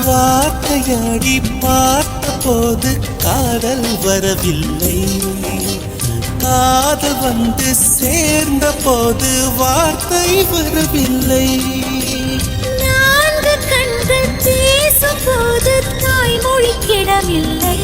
வார்த்தையாடி பார்த்த போது காதல் வரவில்லை, காதல் வந்து சேர்ந்த போது வார்த்தை வரவில்லை. நான்கு கண்கள் பேசும் போது தாய்மொழி கிடவில்லை.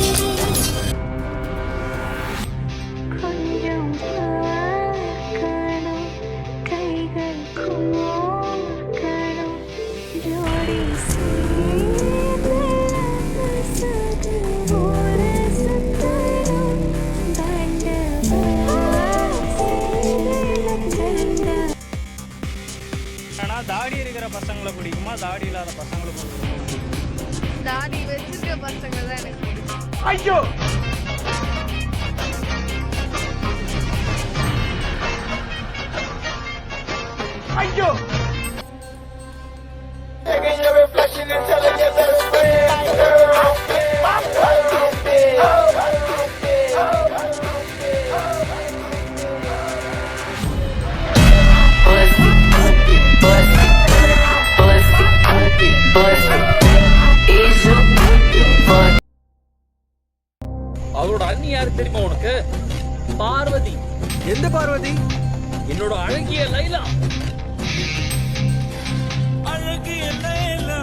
தாடி இருக்கிற பசங்களை பிடிக்குமா, தாடி இல்லாத பசங்களை பிடிக்குமா? தாடி வச்சிருக்க பசங்க தான் எனக்கு பிடிக்கும். ஐயோ ஐயோ அவரோட அண்ணி யாரு தெரியுமா உனக்கு? பார்வதி. எந்த பார்வதி? என்னோட அழகிய லைலா. அழகிய லைலா